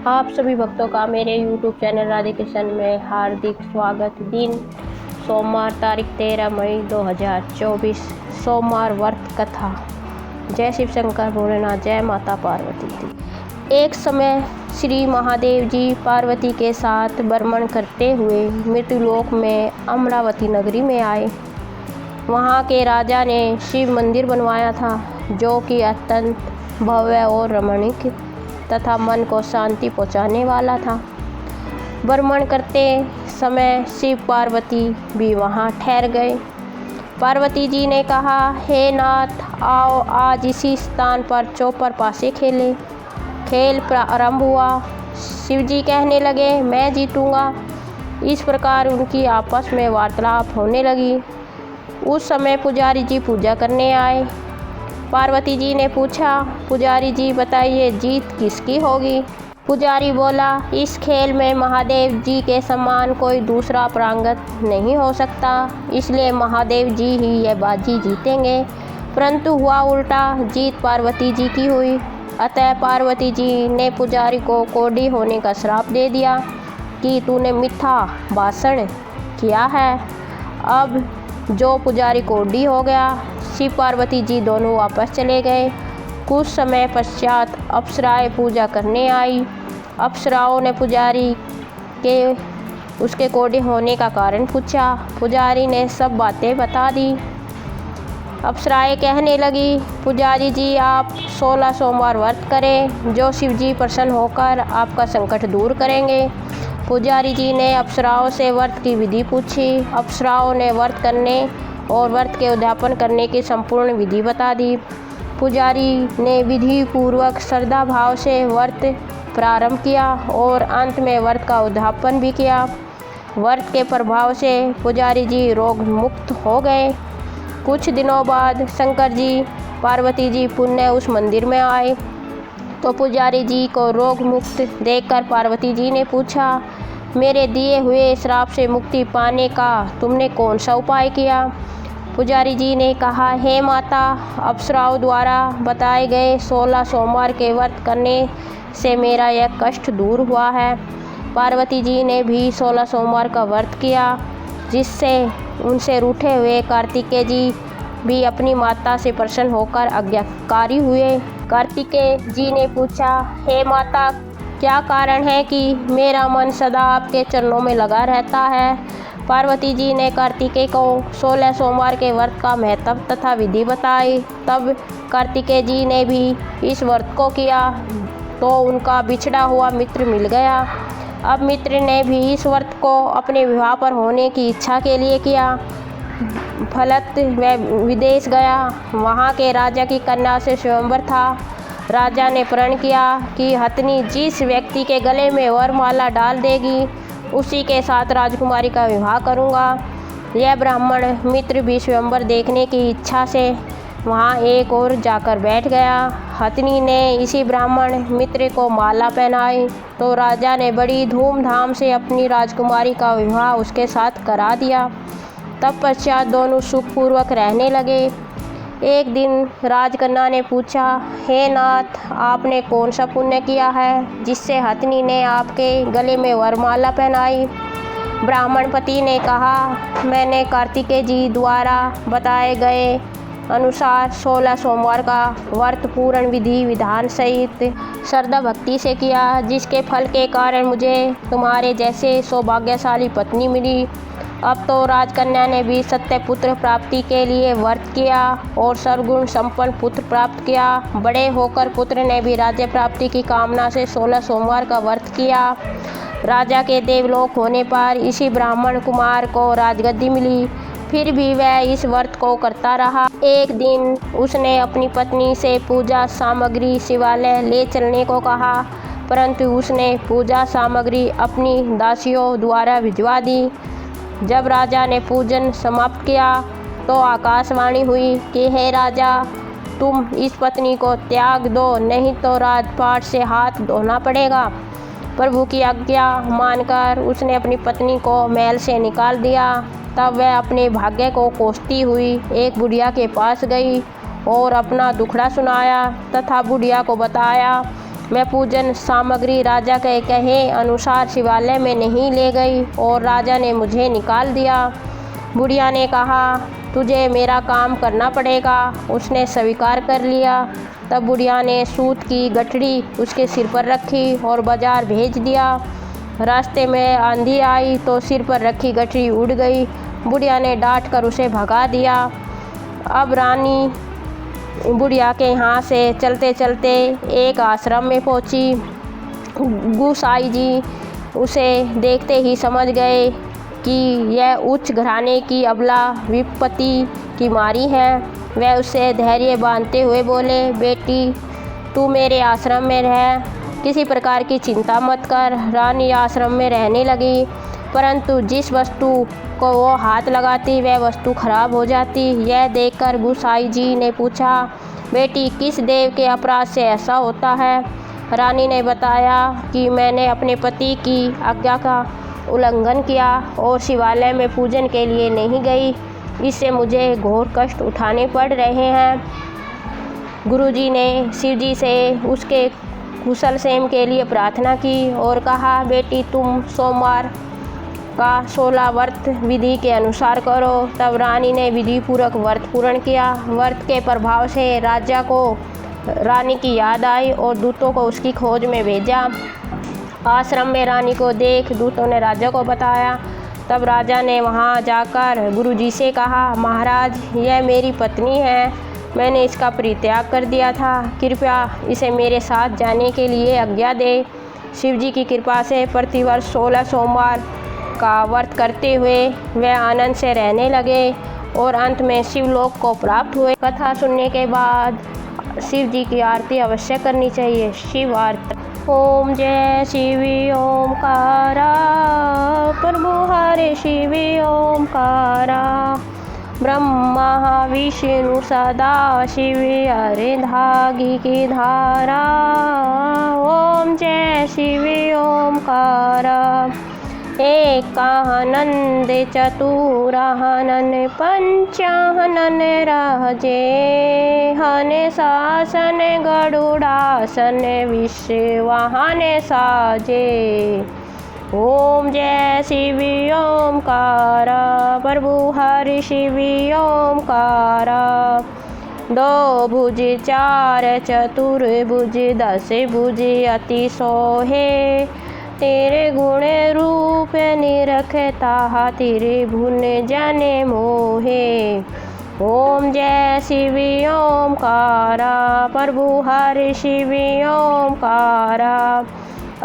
आप सभी भक्तों का मेरे YouTube चैनल राधे कृष्ण में हार्दिक स्वागत। दिन सोमवार तारीख 13 मई 2024 सोमवार व्रत कथा। जय शिव शंकर भोलेनाथ, जय माता पार्वती जी। एक समय श्री महादेव जी पार्वती के साथ भ्रमण करते हुए मृत्युलोक में अमरावती नगरी में आए। वहाँ के राजा ने शिव मंदिर बनवाया था, जो कि अत्यंत भव्य और रमणीक तथा मन को शांति पहुँचाने वाला था। भ्रमण करते समय शिव पार्वती भी वहाँ ठहर गए। पार्वती जी ने कहा, हे नाथ, आओ आज इसी स्थान पर चौपर पासे खेलें। खेल प्रारंभ हुआ। शिव जी कहने लगे, मैं जीतूंगा। इस प्रकार उनकी आपस में वार्तालाप होने लगी। उस समय पुजारी जी पूजा करने आए। पार्वती जी ने पूछा, पुजारी जी बताइए, जीत किसकी होगी? पुजारी बोला, इस खेल में महादेव जी के समान कोई दूसरा प्रांगत नहीं हो सकता, इसलिए महादेव जी ही यह बाजी जीतेंगे। परंतु हुआ उल्टा, जीत पार्वती जी की हुई। अतः पार्वती जी ने पुजारी को कोढ़ी होने का श्राप दे दिया कि तूने मिथ्या भाषण किया है। अब जो पुजारी कोढ़ी हो गया। शिव पार्वती जी दोनों वापस चले गए। कुछ समय पश्चात अप्सराएं पूजा करने आई। अप्सराओं ने पुजारी के उसके कोढ़े होने का कारण पूछा। पुजारी ने सब बातें बता दी। अप्सराएं कहने लगी, पुजारी जी आप 16 सोमवार व्रत करें, जो शिव जी प्रसन्न होकर आपका संकट दूर करेंगे। पुजारी जी ने अप्सराओं से व्रत की विधि पूछी। अप्सराओं ने व्रत करने और व्रत के उद्यापन करने की संपूर्ण विधि बता दी। पुजारी ने विधि पूर्वक श्रद्धा भाव से व्रत प्रारंभ किया और अंत में व्रत का उद्यापन भी किया। व्रत के प्रभाव से पुजारी जी रोग मुक्त हो गए। कुछ दिनों बाद शंकर जी पार्वती जी पुनः उस मंदिर में आए तो पुजारी जी को रोग मुक्त देखकर पार्वती जी ने पूछा, मेरे दिए हुए श्राप से मुक्ति पाने का तुमने कौन सा उपाय किया? पुजारी जी ने कहा, हे माता, अप्सराओं द्वारा बताए गए 16 सोमवार के व्रत करने से मेरा यह कष्ट दूर हुआ है। पार्वती जी ने भी 16 सोमवार का व्रत किया, जिससे उनसे रूठे हुए कार्तिकेय जी भी अपनी माता से प्रसन्न होकर आज्ञाकारी हुए। कार्तिकेय जी ने पूछा, हे माता, क्या कारण है कि मेरा मन सदा आपके चरणों में लगा रहता है? पार्वती जी ने कार्तिकेय को 16 सोमवार के व्रत का महत्व तथा विधि बताई। तब कार्तिकेय जी ने भी इस व्रत को किया तो उनका बिछड़ा हुआ मित्र मिल गया। अब मित्र ने भी इस व्रत को अपने विवाह पर होने की इच्छा के लिए किया। फलत वह विदेश गया। वहाँ के राजा की कन्या से स्वयंवर था। राजा ने प्रण किया कि हथनी जिस व्यक्ति के गले में वरमाला डाल देगी, उसी के साथ राजकुमारी का विवाह करूँगा। यह ब्राह्मण मित्र भी स्वयंवर देखने की इच्छा से वहाँ एक ओर जाकर बैठ गया। हथनी ने इसी ब्राह्मण मित्र को माला पहनाई तो राजा ने बड़ी धूमधाम से अपनी राजकुमारी का विवाह उसके साथ करा दिया। तब पश्चात दोनों सुखपूर्वक रहने लगे। एक दिन राजकन्या ने पूछा, हे नाथ, आपने कौन सा पुण्य किया है जिससे हथनी ने आपके गले में वरमाला पहनाई? ब्राह्मण पति ने कहा, मैंने कार्तिकेय जी द्वारा बताए गए अनुसार 16 सोमवार का व्रत पूर्ण विधि विधान सहित श्रद्धा भक्ति से किया, जिसके फल के कारण मुझे तुम्हारे जैसे सौभाग्यशाली पत्नी मिली। अब तो राजकन्या ने भी सत्य पुत्र प्राप्ति के लिए व्रत किया और सर्वगुण संपन्न पुत्र प्राप्त किया। बड़े होकर पुत्र ने भी राज्य प्राप्ति की कामना से 16 सोमवार का व्रत किया। राजा के देवलोक होने पर इसी ब्राह्मण कुमार को राजगद्दी मिली। फिर भी वह इस व्रत को करता रहा। एक दिन उसने अपनी पत्नी से पूजा सामग्री शिवालय ले चलने को कहा, परंतु उसने पूजा सामग्री अपनी दासियों द्वारा भिजवा दी। जब राजा ने पूजन समाप्त किया तो आकाशवाणी हुई कि हे राजा, तुम इस पत्नी को त्याग दो, नहीं तो राजपाट से हाथ धोना पड़ेगा। प्रभु की आज्ञा मानकर उसने अपनी पत्नी को महल से निकाल दिया। तब वह अपने भाग्य को कोसती हुई एक बुढ़िया के पास गई और अपना दुखड़ा सुनाया तथा बुढ़िया को बताया मैं पूजन सामग्री राजा के कहे अनुसार शिवालय में नहीं ले गई और राजा ने मुझे निकाल दिया। बुढ़िया ने कहा, तुझे मेरा काम करना पड़ेगा। उसने स्वीकार कर लिया। तब बुढ़िया ने सूत की गठरी उसके सिर पर रखी और बाजार भेज दिया। रास्ते में आंधी आई तो सिर पर रखी गठरी उड़ गई। बुढ़िया ने डांट कर उसे भगा दिया। अब रानी बुढ़िया के यहाँ से चलते चलते एक आश्रम में पहुँची। गुसाई जी उसे देखते ही समझ गए कि यह उच्च घराने की अबला विपत्ति की मारी है। वह उसे धैर्य बांधते हुए बोले, बेटी तू मेरे आश्रम में रह, किसी प्रकार की चिंता मत कर। रानी आश्रम में रहने लगी, परंतु जिस वस्तु को वो हाथ लगाती वह वस्तु खराब हो जाती। यह देखकर गुसाई जी ने पूछा, बेटी किस देव के अपराध से ऐसा होता है? रानी ने बताया कि मैंने अपने पति की आज्ञा का उल्लंघन किया और शिवालय में पूजन के लिए नहीं गई, इससे मुझे घोर कष्ट उठाने पड़ रहे हैं। गुरुजी ने शिव जी से उसके कुशल क्षेम के लिए प्रार्थना की और कहा, बेटी तुम सोमवार का 16 व्रत विधि के अनुसार करो। तब रानी ने विधि पूर्वक व्रत पूर्ण किया। व्रत के प्रभाव से राजा को रानी की याद आई और दूतों को उसकी खोज में भेजा। आश्रम में रानी को देख दूतों ने राजा को बताया। तब राजा ने वहां जाकर गुरुजी से कहा, महाराज यह मेरी पत्नी है, मैंने इसका परित्याग कर दिया था, कृपया इसे मेरे साथ जाने के लिए आज्ञा दे। शिवजी की कृपा से प्रतिवर्ष 16 सोमवार का व्रत करते हुए वे आनंद से रहने लगे और अंत में शिवलोक को प्राप्त हुए। कथा सुनने के बाद शिव जी की आरती अवश्य करनी चाहिए। शिव आरती। ओम जय शिवी ओमकारा, प्रभु हरे शिवी ओमकारा, ब्रह्मा विष्णु सदा शिव हरे धागी की धारा। ओम जय शिवी ओमकारा, एकानंद चतुरानन पंचानन राजे, हन शासन गरुड़ासन विश्ववाहन साजे। ओम जय शिवी ओमकारा, प्रभु हरि शिवी ओमकारा, दो भुज चार चतुर्भुज 10 भुज अति सोहे, तेरे गुण रूप निरखता तेरे भुन जाने मोहे। ओम जय शिवी ओमकारा, प्रभु हरि शिवी ओमकारा,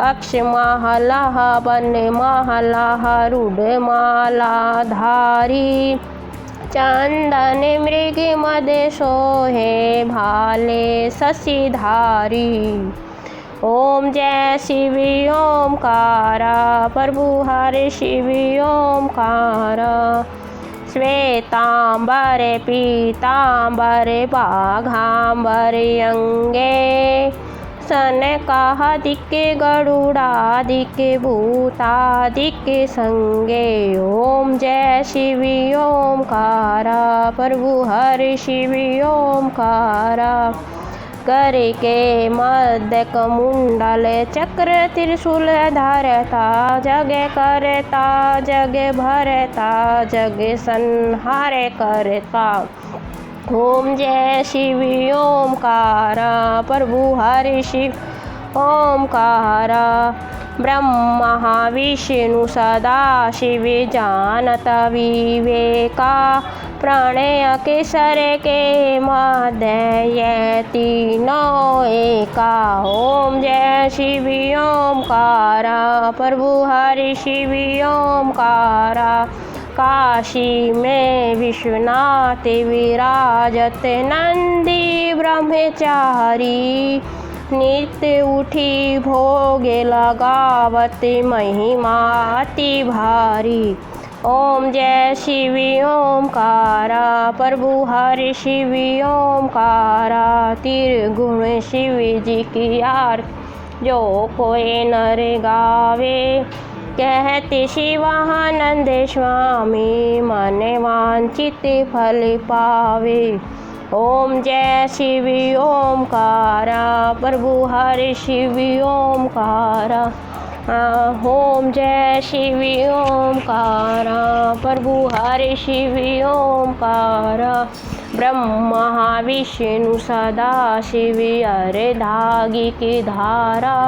अक्ष महला बन महला रूढ़ माला धारी, चंदन मृग मद सोहे भाले शशिधारी। ओम जय शिवी ओमकारा, प्रभु हरि शिवी ओमकारा, श्वेतांबर पीतांबर बाघांबर अंगे, सनकादिक गरुड़ादिक भूतादिक संगे। ओम जय शिवी ओमकारा, प्रभु हरि शिवी ओमकारा, कर के मध्य कमुंडल चक्र त्रिशूल धरता, जग करता जग भरता जग संहार करता। ओम जय शिवी ओमकारा, प्रभु हरि शिव ओमकारा, ब्रह्मा विष्णु सदा शिव जानत विवेका, प्रणय केसर के मध्य ये तीनों एका। ओम जय शिवी ओमकारा, प्रभु हरि शिवी ओमकारा, काशी में विश्वनाथ विराजत नंदी ब्रह्मचारी, नित्य उठी भोगे लगावत महिमा अति भारी। ओम जय शिवी ओमकारा, प्रभु हरि शिवी ओमकारा, त्रिगुण शिव जी की आरती जो कोई नर गावे, कहते शिवानंद स्वामी मन वांछित फल पावे। ओम जय शिव ओमकारा, प्रभु हरे शिव ओमकारा। ओम जय शिव ओमकारा, प्रभु हरे शिव ओमकारा। ब्रह्मा विष्णु सदा शिव हरे धागी की धारा।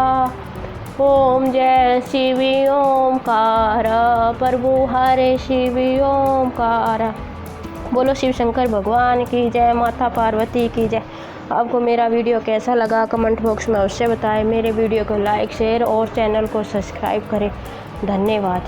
ओम जय शिव ओमकारा, प्रभु हरे शिव ओमकारा। बोलो शिव शंकर भगवान की जय, माता पार्वती की जय। आपको मेरा वीडियो कैसा लगा कमेंट बॉक्स में अवश्य बताएं। मेरे वीडियो को लाइक शेयर और चैनल को सब्सक्राइब करें। धन्यवाद।